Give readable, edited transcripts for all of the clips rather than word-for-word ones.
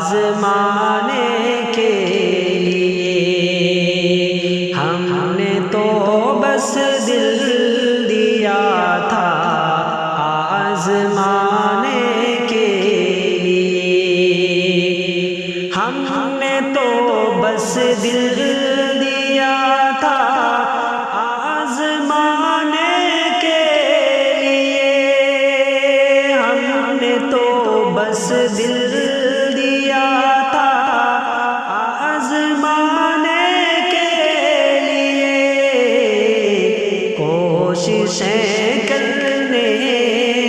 آزمانے کے لیے ہم نے تو بس دل دیا تھا آزمانے کے لیے ہم نے تو بس دل دیا تھا آزمانے کے لیے ہم نے تو بس دل دیا تھا آزمانے کے لیے کوششیں کرنے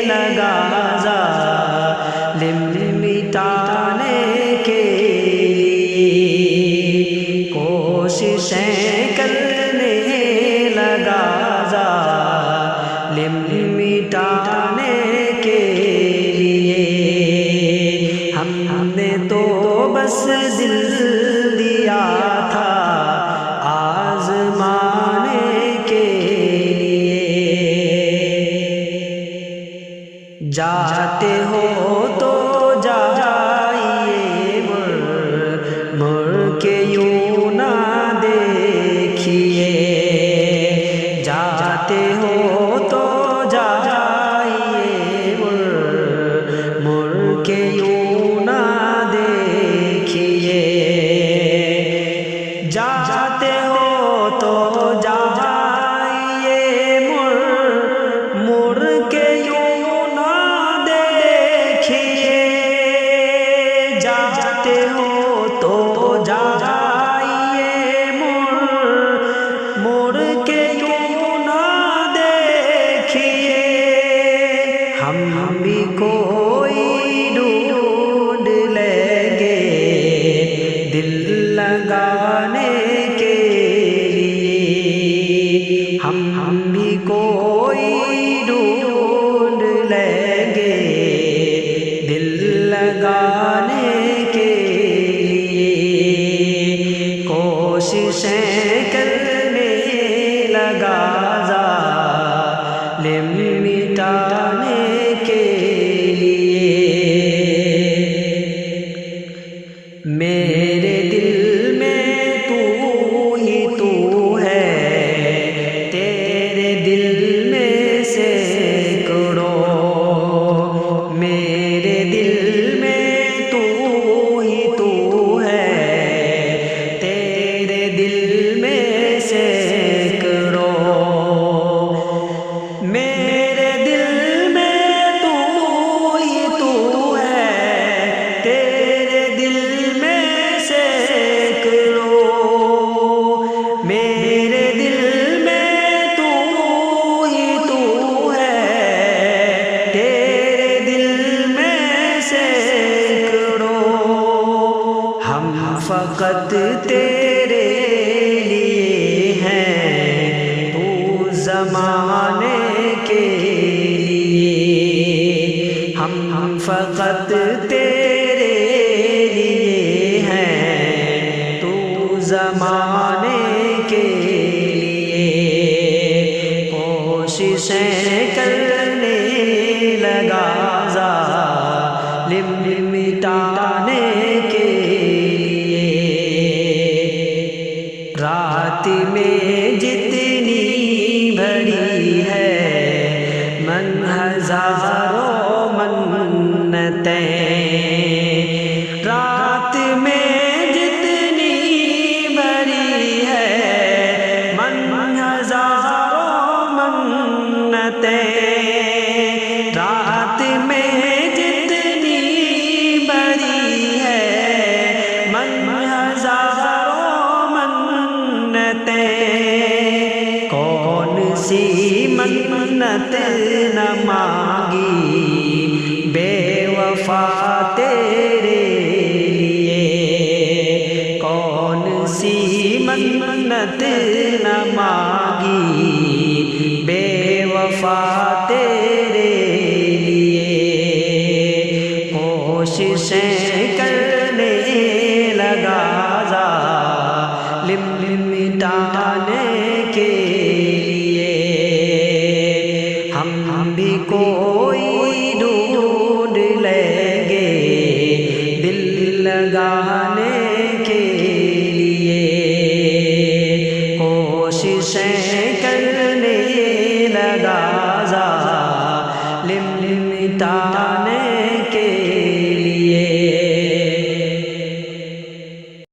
لگا ظالم مٹانے کے لیے کوششیں کرنے لگا ظالم مٹانے کے لیے ہم نے تو بس دل دیا تھا آزمانے کے لیے جاتے ہو تو جائیے مڑ کے یوں نہ دیکھیے جاتے ہو تو جائیے مڑ کے یوں نہ دیکھیے جاتے ہو تو جائیے مڑ کے یوں نہ دیکھیے جاتے ہو تو جائیے مڑ کے یوں نہ دیکھیے ہم بھی کوئی ڈھونڈ لیں گے دل لگانے کے لیے ہم بھی کوئی ڈھونڈ لیں گے دل لگانے کے لیے کوششیں کرنے لگا ظالم مٹانے کے لیے میرے دل میں تو ہی تو ہے تیرے دل میں سینکڑوں میرے دل میں تو ہی تو ہے تیرے دل میں سینکڑوں میرے دل میں تو ہی تو ہے تیرے دل میں سینکڑوں میرے دل میں تو ہی تو ہے تیرے دل میں سینکڑوں ہم فقط تیرے لیے ہیں تو زمانے کے لیے ہم فقط تیرے لیے ہیں تو زمانے کے لیے کوششیں کرنے لگا ظالم مٹانے کے لیے رات میں جتنی بھری ہے من ہزاروں منتیں رات میں جتنی بھری ہے من ہزاروں منتیں رات میں جتنی بھری ہے من ہزاروں منتیں کون سی منت نہ مانگی بے وفا تیرے لیے کون سی منت نہ مانگی بے وفا تیرے لیے کوششیں کرنے لگا ظالم مٹانے کے لیے ہم بھی کوئی ڈھونڈ لیں گے دل لگا لانے کے لیے کوششیں کرنے لگا ظالم مٹانے